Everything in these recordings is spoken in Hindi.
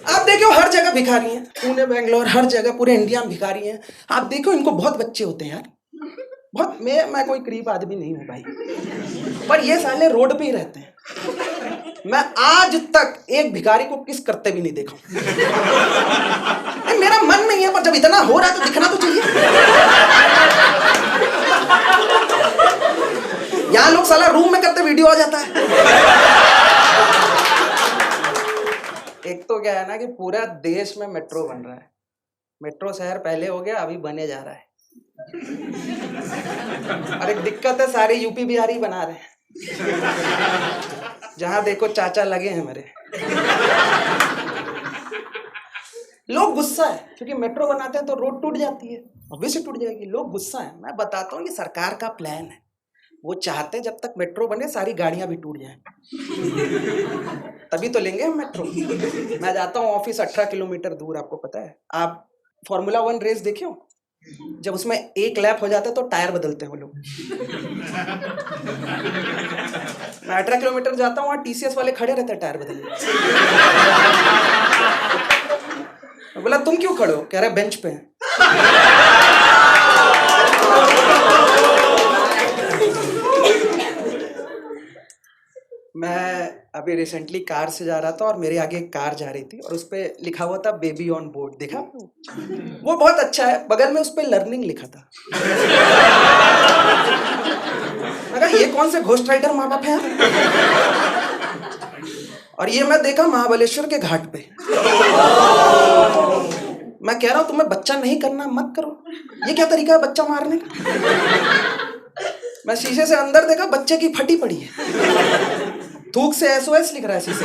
आप देखो हर जगह भिखारी हैं, पुणे बेंगलोर हर जगह पूरे इंडिया में भिखारी हैं। आप देखो इनको बहुत बच्चे होते हैं यार, बहुत। मैं कोई गरीब आदमी नहीं हूँ भाई, पर ये साले रोड पे ही रहते हैं। मैं आज तक एक भिखारी को किस करते भी नहीं देखा। मेरा मन नहीं है, पर जब इतना हो रहा है तो दिखना तो चाहिए। यहाँ लोग साला रूम में करते वीडियो आ जाता है। एक तो क्या है ना कि पूरा देश में मेट्रो बन रहा है। मेट्रो शहर पहले हो गया, अभी बने जा रहा है। और एक दिक्कत है, सारे यूपी बिहारी बना रहे हैं। जहां देखो चाचा लगे हैं मेरे। लोग गुस्सा है क्योंकि मेट्रो बनाते हैं तो रोड टूट जाती है, ऑब्वियसली टूट जाएगी। लोग गुस्सा है। मैं बताता हूँ, ये सरकार का प्लान है। वो चाहते हैं जब तक मेट्रो बने सारी गाड़ियां भी टूट जाएं, तभी तो लेंगे हम मेट्रो। मैं जाता हूँ ऑफिस 18 किलोमीटर दूर, आपको पता है। आप फॉर्मूला 1 रेस देखे हो? जब उसमें एक लैप हो जाता है तो टायर बदलते हैं वो लोग। मैं 18 किलोमीटर जाता हूँ, वहाँ TCS वाले खड़े रहते हैं टायर बदलने। बोला तुम क्यों खड़े हो? कह रहे बेंच पे हैं। मैं अभी रिसेंटली कार से जा रहा था और मेरे आगे एक कार जा रही थी और उस पर लिखा हुआ था बेबी ऑन बोर्ड। देखा? वो बहुत अच्छा है। बगल में उस पर लर्निंग लिखा था। मैं कहा ये कौन से घोस्ट राइडर माँ बाप हैं? और ये मैं देखा महाबलेश्वर के घाट पे। मैं कह रहा हूं तुम्हें बच्चा नहीं करना मत करो, ये क्या तरीका है बच्चा मारने का? मैं शीशे से अंदर देखा, बच्चे की फटी पड़ी है, थूक से SOS लिख रहा है शीशे।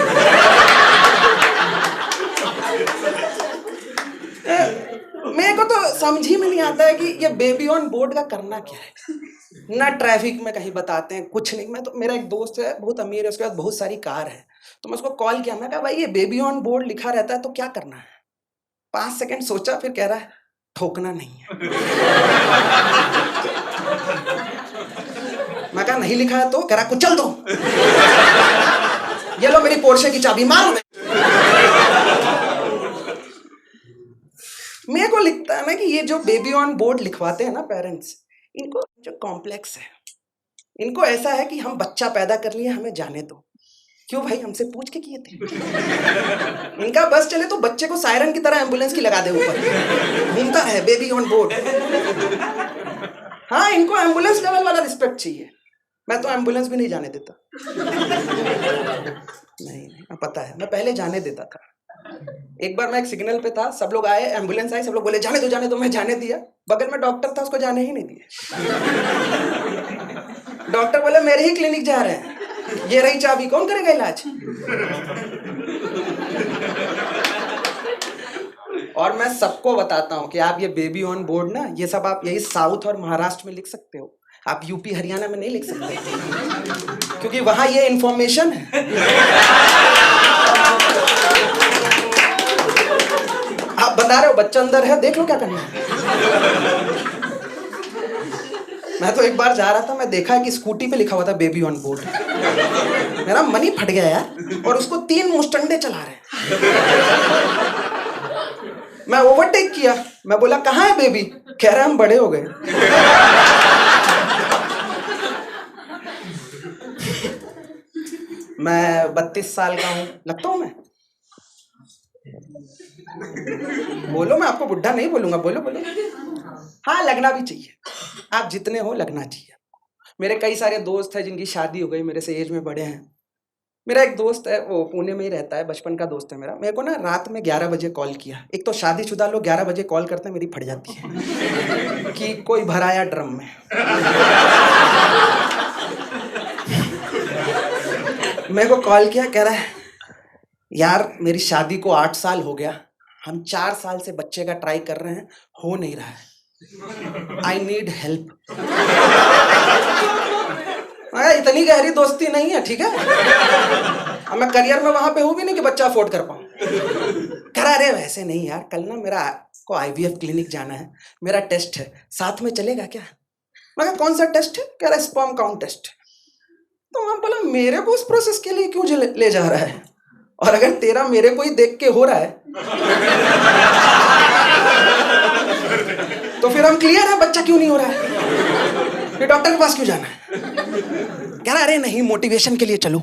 मेरे को तो समझ ही में नहीं आता है कि ये बेबी ऑन बोर्ड का करना क्या है। ना ट्रैफिक में कहीं बताते हैं, कुछ नहीं। मैं तो, मेरा एक दोस्त है बहुत अमीर है, उसके पास बहुत सारी कार है, तो मैं उसको कॉल किया। मैं कहा भाई ये बेबी ऑन बोर्ड लिखा रहता है तो क्या करना है? 5 सेकंड सोचा, फिर कह रहा है ठोकना नहीं है। मैं कहा नहीं लिखा है तो? कह रहा कुचल दो। ये लो मेरी पोर्शे की चाबी, मारो। मेरे को लिखता है ना कि ये जो बेबी ऑन बोर्ड लिखवाते हैं ना पेरेंट्स, इनको जो कॉम्प्लेक्स है, इनको ऐसा है कि हम बच्चा पैदा कर लिए, हमें जाने दो। क्यों भाई, हमसे पूछ के किए थे? इनका बस चले तो बच्चे को सायरन की तरह एम्बुलेंस की लगा दे, ऊपर घूमता है बेबी ऑन बोर्ड। हाँ, इनको एम्बुलेंस लेवल वाला रिस्पेक्ट चाहिए। मैं तो एम्बुलेंस भी नहीं जाने देता। नहीं, पता है, मैं पहले जाने देता था। एक बार मैं एक सिग्नल पे था, सब लोग आए, एम्बुलेंस आई, सब लोग बोले जाने दो जाने दो, मैं जाने दिया। बगल में डॉक्टर था, उसको जाने ही नहीं दिया। डॉक्टर बोले मेरे ही क्लिनिक जा रहे हैं, ये रही चाबी, कौन करेगा इलाज? और मैं सबको बताता हूं कि आप ये बेबी ऑन बोर्ड ना, ये सब आप यही साउथ और महाराष्ट्र में लिख सकते हो, आप यूपी हरियाणा में नहीं लिख सकते, क्योंकि वहां ये इंफॉर्मेशन है। आप बता रहे हो बच्चा अंदर है, देख लो क्या करना है। मैं तो एक बार जा रहा था, मैं देखा कि स्कूटी पे लिखा हुआ था बेबी ऑन बोर्ड। मेरा मन ही फट गया यार, और उसको 3 मुस्टंडे चला रहे हैं। मैं ओवरटेक किया, मैं बोला कहाँ है बेबी? कह रहा हम बड़े हो गए। मैं 32 साल का हूं, लगता हूं मैं? बोलो, मैं आपको बुढ़ा नहीं बोलूंगा, बोलो बोलो। हाँ, लगना भी चाहिए, आप जितने हो लगना चाहिए। मेरे कई सारे दोस्त हैं जिनकी शादी हो गई, मेरे से एज में बड़े हैं। मेरा एक दोस्त है, वो पुणे में ही रहता है, बचपन का दोस्त है मेरा। मेरे को ना रात में 11 बजे कॉल किया। एक तो शादीशुदा लोग 11 बजे कॉल करते हैं, मेरी फट जाती है कि कोई भराया ड्रम में। मेरे को कॉल किया, कह रहा है यार मेरी शादी को 8 साल हो गया, हम 4 साल से बच्चे का ट्राई कर रहे हैं, हो नहीं रहा है, आई नीड हेल्प। इतनी गहरी दोस्ती नहीं है, ठीक है? अब मैं करियर में वहां पे हूं भी नहीं कि बच्चा अफोर्ड कर पाऊं। कह रहा अरे वैसे नहीं यार, कल ना मेरा को IVF क्लिनिक जाना है, मेरा टेस्ट है, साथ में चलेगा क्या? मैं कहा कौन सा टेस्ट है? कह रहा स्पर्म काउंट टेस्ट। तो मैं बोला मेरे को उस प्रोसेस के लिए क्यों ले जा रहा है? और अगर तेरा मेरे को ही देख के हो रहा है तो फिर हम क्लियर है, बच्चा क्यों नहीं हो रहा है, फिर डॉक्टर के पास क्यों जाना है? कह रहा अरे नहीं, मोटिवेशन के लिए चलो।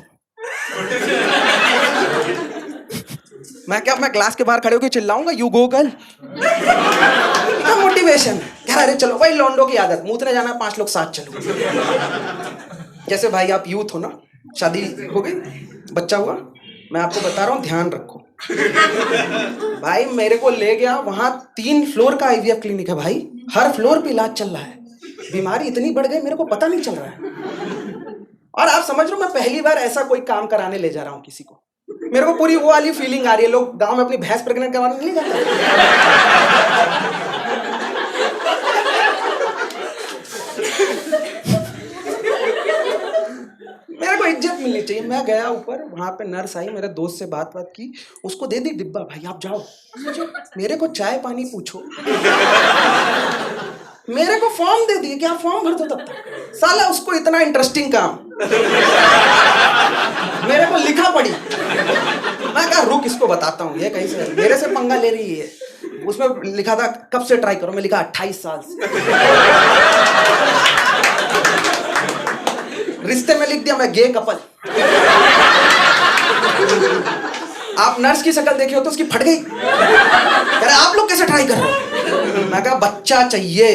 मैं क्लास के बाहर खड़े होकर चिल्लाऊंगा यू गो गर्ल, मोटिवेशन। कह रहा अरे चलो भाई, लौंडो की आदत, मूतने जाना है 5 लोग साथ चलो। जैसे भाई आप यूथ हो ना, शादी हो गई, बच्चा हुआ, मैं आपको बता रहा हूँ ध्यान रखो। भाई मेरे को ले गया, वहां 3 फ्लोर का आईवीएफ क्लिनिक है भाई, हर फ्लोर पे इलाज चल रहा है। बीमारी इतनी बढ़ गई मेरे को पता नहीं चल रहा है। और आप समझ रहे हो, मैं पहली बार ऐसा कोई काम कराने ले जा रहा हूँ किसी को। मेरे को पूरी वो वाली फीलिंग आ रही है, लोग गांव में अपनी भैंस प्रेग्नेंट करवाने नहीं जाते। मेरे को इज्जत मिलनी चाहिए। मैं गया ऊपर, वहां पे नर्स आई, मेरे दोस्त से बात की, उसको दे दी डिब्बा, भाई आप जाओ। मेरे को चाय पानी पूछो, मेरे को फॉर्म दे दिए कि आप फॉर्म भर दो। तब तक साला उसको इतना इंटरेस्टिंग काम, मेरे को लिखा पड़ी। मैं कहा रुक इसको बताता हूँ, ये कहीं से मेरे से पंगा ले रही है। उसमें लिखा था कब से ट्राई करो, मैं लिखा 28 साल से। रिश्ते में लिख दिया मैं गे कपल। आप नर्स की शक्ल देखी हो तो उसकी फट गई। कह रहे आप लोग कैसे ट्राई कर रहे हो? मैं कहा बच्चा चाहिए।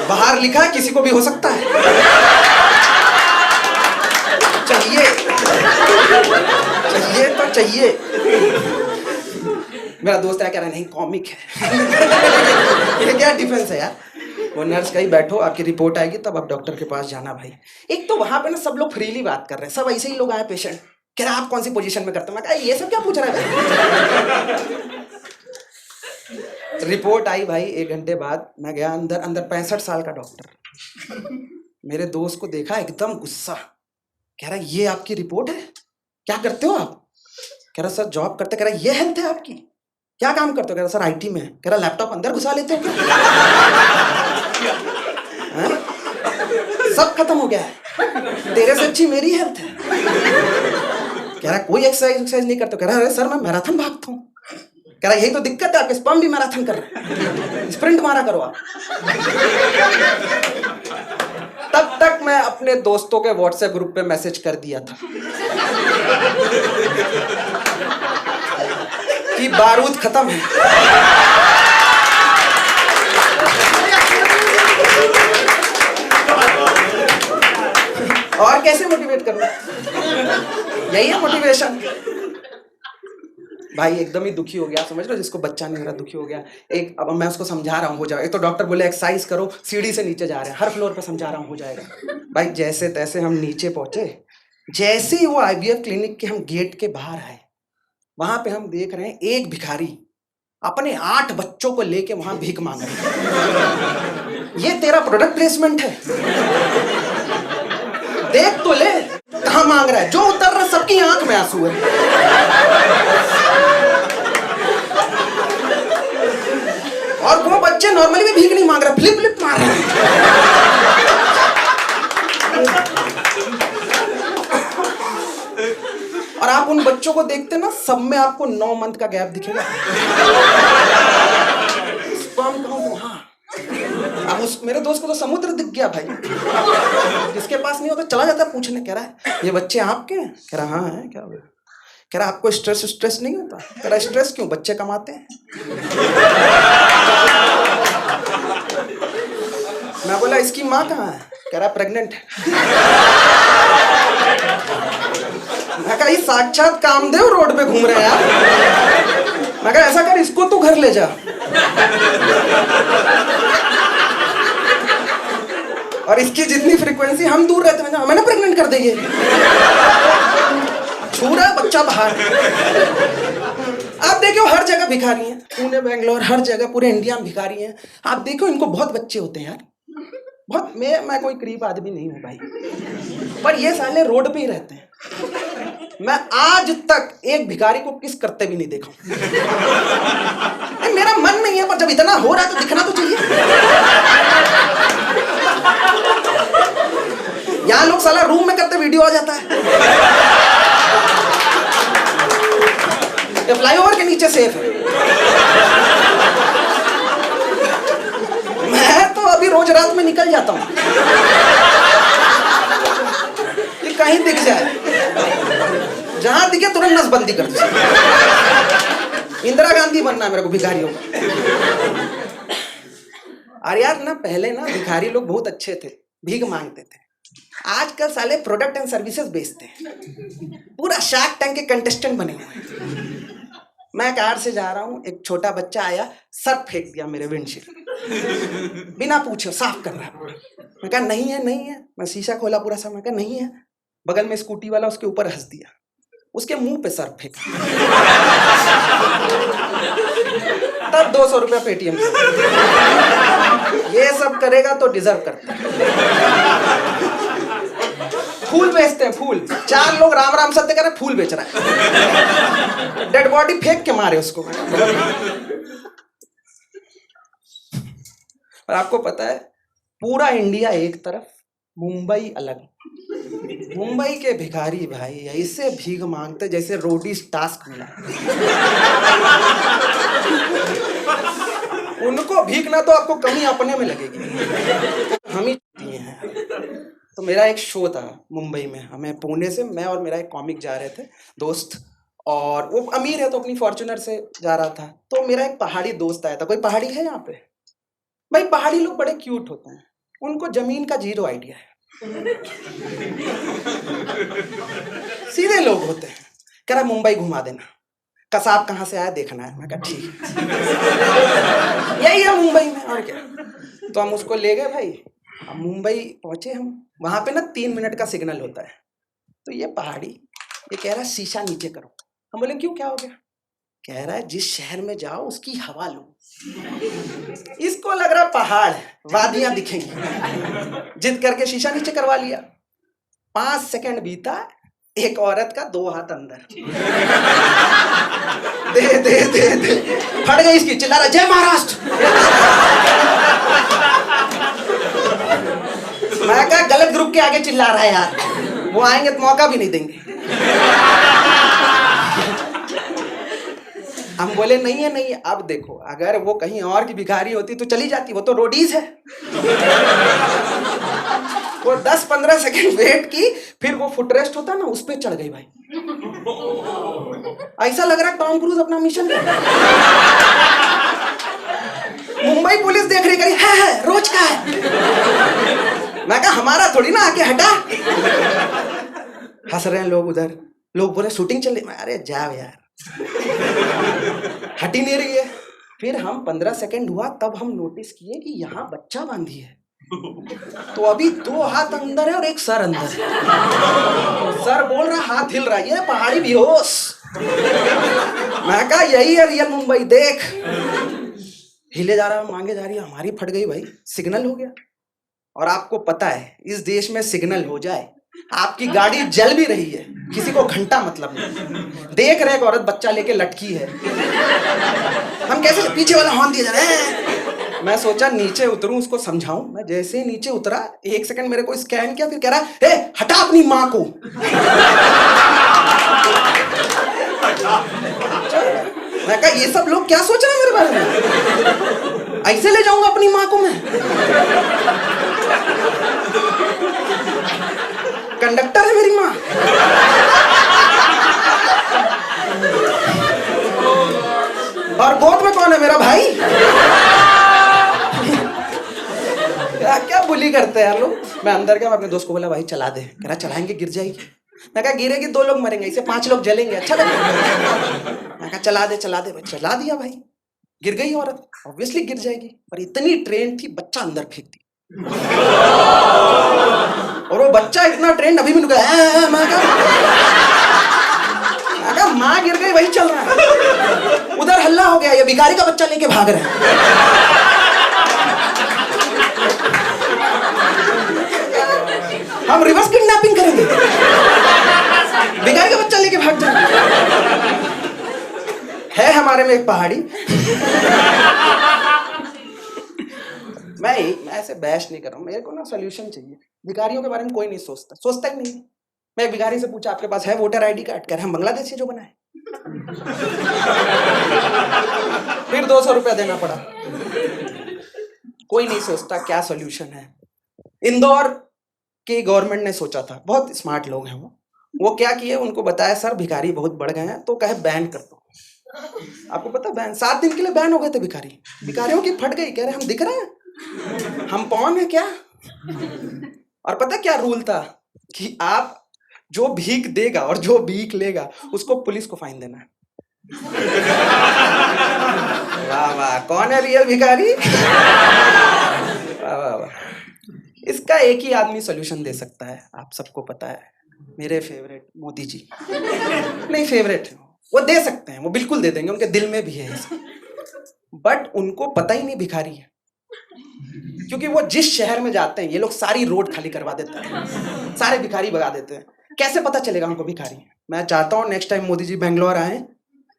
बाहर लिखा है किसी को भी हो सकता है, चाहिए चाहिए तो चाहिए। मेरा दोस्त है कह रहा नहीं कॉमिक है। ये क्या डिफरेंस है यार? वो नर्स कहीं बैठो, आपकी रिपोर्ट आएगी तब आप डॉक्टर के पास जाना भाई। एक तो वहां पे ना सब लोग फ्रीली बात कर रहे हैं, सब ऐसे ही लोग आए पेशेंट, कह रहा आप कौन सी पोजीशन में करते हो? मैं कहा ये सब क्या पूछ रहा है? रिपोर्ट आई भाई, 1 घंटे बाद मैं गया अंदर 65 साल का डॉक्टर। मेरे दोस्त को देखा, एकदम गुस्सा, कह रहा ये आपकी रिपोर्ट है, क्या करते हो आप? कह रहा सर जॉब करते। कह रहा ये हेल्थ है आपकी, क्या काम करते हो? कह रहा सर आईटी में है। कह रहा लैपटॉप अंदर घुसा लेते हो क्या? सब खत्म हो गया है, तेरे से अच्छी मेरी हेल्थ है। कह रहा कोई एक्सरसाइज नहीं करते? कह रहा अरे सर मैं मैराथन भागता हूँ। कह रहा यही तो दिक्कत है, आपके स्पर्म भी मैराथन कर रहे हैं, स्प्रिंट मारा करो आप। तब तक मैं अपने दोस्तों के व्हाट्सएप ग्रुप पे मैसेज कर दिया था कि बारूद खत्म है। और कैसे मोटिवेट करूं? यही है मोटिवेशन। भाई एकदम ही दुखी हो गया, समझ लो जिसको बच्चा नहीं हो रहा दुखी हो गया। एक अब मैं उसको समझा रहा हूँ हो जाएगा, एक तो डॉक्टर बोले एक्सरसाइज करो, सीढ़ी से नीचे जा रहे हैं, हर फ्लोर पे समझा रहा हूँ हो जाएगा। भाई जैसे तैसे हम नीचे पहुंचे, जैसे ही वो आईवीएफ क्लिनिक के हम गेट के बाहर आए, वहां पे हम देख रहे हैं एक भिखारी अपने 8 बच्चों को लेके वहां भीख मांग रहे हैं। ये तेरा प्रोडक्ट प्लेसमेंट है? देख तो ले कहां मांग रहा है, जो उतर रहा सबकी आंख में आंसू है। और वो बच्चे नॉर्मली भी भीख नहीं मांग रहे, फ्लिप फ्लिप मार रहे हैं। और आप उन बच्चों को देखते ना, सब में आपको 9 मंथ का गैप दिखेगा। स्पर्म काउंट वहां। अब उस मेरे दोस्त को तो समुद्र दिख गया भाई, जिसके पास नहीं होता चला जाता पूछने, कह रहा है ये बच्चे आपके हैं? कह रहा हाँ है। क्या हुआ? कह रहा आपको स्ट्रेस नहीं होता? कह रहा स्ट्रेस क्यों, बच्चे कमाते हैं। मैं बोला इसकी माँ कहाँ है? कह रहा प्रेग्नेंट है। मैं कहा साक्षात कामदेव रोड पे घूम रहे हैं यार। मैं कहा ऐसा कर इसको तू घर ले जा। और इसकी जितनी फ्रीक्वेंसी हम दूर रहते हैं, मैंने प्रेग्नेंट कर देंगे। छू रहा है बच्चा बाहर। आप देखो हर जगह भिखारी हैं, पुणे बेंगलोर हर जगह पूरे इंडिया में भिखारी हैं। आप देखो इनको बहुत बच्चे होते हैं यार, बहुत। मैं कोई गरीब आदमी नहीं हूँ भाई, पर ये साले रोड पे ही रहते हैं। मैं आज तक एक भिखारी को किस करते भी नहीं देखा। मेरा मन नहीं है, पर जब इतना हो रहा है तो दिखना तो चाहिए। जाता है। ये फ्लाईओवर के नीचे सेफ है। मैं तो अभी रोज रात में निकल जाता हूँ कि कहीं दिख जाए, जहां दिखे तुरंत नसबंदी कर दो। इंदिरा गांधी बनना है मेरे को भिखारियों का। अरे यार ना, पहले ना भिखारी लोग बहुत अच्छे थे, भीख मांगते थे। आजकल साले प्रोडक्ट एंड सर्विसेज बेचते हैं, पूरा शार्क टैंक के कंटेस्टेंट बने हुए हैं। मैं कार से जा रहा हूँ, एक छोटा बच्चा आया, सर्फ फेंक दिया मेरे विंडशील्ड, बिना पूछे साफ कर रहा है। मैं कहा नहीं है नहीं है, मैं शीशा खोला पूरा सा, मैं कहा नहीं है। बगल में स्कूटी वाला उसके ऊपर हंस दिया, उसके मुंह पे सर्फ फेंका। तब 200 रुपया पेटीएम से। ये सब करेगा तो डिजर्व करता है। फूल बेचते हैं, फूल। 4 लोग राम राम सत्य कर रहे, फूल बेच रहा है। डेड बॉडी फेंक के मारे उसको। और आपको पता है, पूरा इंडिया एक तरफ, मुंबई अलग। मुंबई के भिखारी भाई ऐसे भीख मांगते जैसे रोडीज टास्क मिला। उनको भीख ना तो आपको कमी अपने में लगेगी, हम ही दिए हैं। तो मेरा एक शो था मुंबई में, हमें पुणे से, मैं और मेरा एक कॉमिक जा रहे थे दोस्त, और वो अमीर है तो अपनी फॉर्च्यूनर से जा रहा था। तो मेरा एक पहाड़ी दोस्त आया था। कोई पहाड़ी है यहाँ पे? भाई पहाड़ी लोग बड़े क्यूट होते हैं, उनको जमीन का 0 आइडिया है। सीधे लोग होते हैं। कह रहा मुंबई घुमा देना, कसाब कहाँ से आया देखना है। मैं कहा ठीक है, यही है मुंबई में, और क्या। तो हम उसको ले गए भाई। अब मुंबई पहुंचे हम, वहां पे ना 3 मिनट का सिग्नल होता है। तो ये पहाड़ी ये कह रहा है शीशा नीचे करो। हम बोले क्यों, क्या हो गया? कह रहा है जिस शहर में जाओ उसकी हवा लो। इसको लग रहा पहाड़ है, वादियां दिखेंगी। जिद करके शीशा नीचे करवा लिया। 5 सेकंड बीता, एक औरत का 2 हाथ अंदर। दे दे दे दे, फट गई इसकी, चिल्ला रहा जय महाराष्ट्र। मैं कहा गलत ग्रुप के आगे चिल्ला रहा है यार, वो आएंगे तो मौका भी नहीं देंगे। हम बोले नहीं है नहीं है। अब देखो, अगर वो कहीं और की भिखारी होती तो चली जाती, वो तो रोडीज है। वो 10-15 सेकंड वेट की, फिर वो फुटरेस्ट होता ना, उस पे चढ़ गई भाई। ऐसा लग रहा टॉम क्रूज अपना मिशन कर रहा है। मुंबई पुलिस देख रही, करी है रोज का है। मैं कहा हमारा थोड़ी ना, आके हटा। हंस रहे हैं लोग उधर। लोग बोले शूटिंग चल रही। अरे जाओ यार, हट ही नहीं रही है। फिर हम 15 सेकंड हुआ, तब हम नोटिस किए कि यहाँ बच्चा बांधी है। तो अभी 2 हाथ अंदर है और एक सर अंदर है। सर बोल रहा, हाथ हिल रहा है, ये पहाड़ी बेहोश। मैं कहा यही है रियल मुंबई, देख। हिले जा रहा है, मांगे जा रही है, हमारी फट गई भाई, सिग्नल हो गया। और आपको पता है इस देश में सिग्नल हो जाए, आपकी गाड़ी जल भी रही है, किसी को घंटा मतलब नहीं। देख रहे एक औरत बच्चा लेके लटकी है, हम कैसे पीछे वाला हॉर्न दिया जा रहा है। मैं सोचा नीचे उतरूं, उसको समझाऊं। मैं जैसे ही नीचे उतरा, 1 सेकंड मेरे को स्कैन किया, फिर कह रहा है हटा अपनी माँ को। मैं कहा ये सब लोग क्या सोच रहे हैं मेरे बारे में, ऐसे ले जाऊंगा अपनी माँ को मैं? कंडक्टर है मेरी माँ। और गोद में कौन है, मेरा भाई? क्या बुली करते हैं यार लोग। मैं अंदर गया, मैं अपने दोस्त को बोला भाई चला दे। कह रहा चलाएंगे गिर जाएगी। मैं कहा गिरेगी 2 लोग मरेंगे, इसे 5 लोग जलेंगे, अच्छा लगेगा। मैं कहा चला दे चला दे। चला दिया भाई, गिर गई औरत, ऑब्वियसली गिर जाएगी। पर इतनी ट्रेन थी, बच्चा अंदर फेंक दी। और वो बच्चा इतना ट्रेंड अभी भी गया। मैं कहा माँ गिर गई, वही चल रहा है। उधर हल्ला हो गया, ये भिखारी का बच्चा लेके भाग रहे हैं। हम रिवर्स किडनैपिंग करेंगे, भिखारी का बच्चा लेके भाग जाएंगे। है हमारे में एक पहाड़ी। मैं ऐसे बहस नहीं कर रहा हूँ, मेरे को ना सोल्यूशन चाहिए। भिखारियों के बारे में कोई नहीं सोचता ही नहीं। मैं एक भिखारी से पूछा आपके पास है वोटर आईडी कार्ड? कह रहे हम बांग्लादेशी जो बनाए। फिर 200 रुपया देना पड़ा। कोई नहीं सोचता क्या सॉल्यूशन है। इंदौर की गवर्नमेंट ने सोचा था, बहुत स्मार्ट लोग हैं वो क्या किए, उनको बताया सर भिखारी बहुत बढ़ गए हैं, तो कहे बैन कर दो। आपको पता बैन 7 दिन के लिए बैन हो गए थे भिखारी। भिखारियों की फट गई, कह रहे हम दिख रहे हैं, हम कौन है क्या। और पता क्या रूल था कि आप जो भीख देगा और जो भीख लेगा उसको पुलिस को फाइन देना है। वाह वाह, कौन है रियल भिखारी। वाह वाह वाह। इसका एक ही आदमी सॉल्यूशन दे सकता है, आप सबको पता है, मेरे फेवरेट मोदी जी। नहीं फेवरेट है, वो दे सकते हैं, वो बिल्कुल दे देंगे, उनके दिल में भी है। बट उनको पता ही नहीं भिखारी है, क्योंकि वो जिस शहर में जाते हैं ये लोग सारी रोड खाली करवा देते हैं, सारे भिखारी भगा देते हैं। कैसे पता चलेगा उनको भिखारी है? मैं चाहता हूं नेक्स्ट टाइम मोदी जी बेंगलोर आए,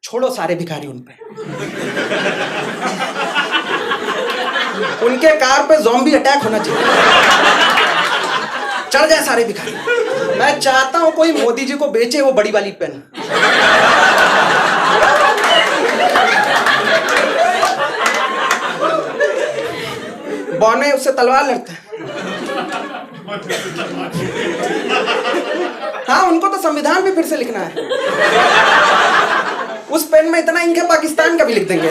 छोड़ो सारे भिखारी उन पे, उनके कार पे ज़ॉम्बी अटैक होना चाहिए, चढ़ जाए सारे भिखारी। मैं चाहता हूं कोई मोदी जी को बेचे वो बड़ी वाली पेन। बौने उससे तलवार लड़ते हैं। हाँ, उनको तो संविधान भी फिर से लिखना है। उस पेन में इतना इंक है पाकिस्तान का भी लिख देंगे।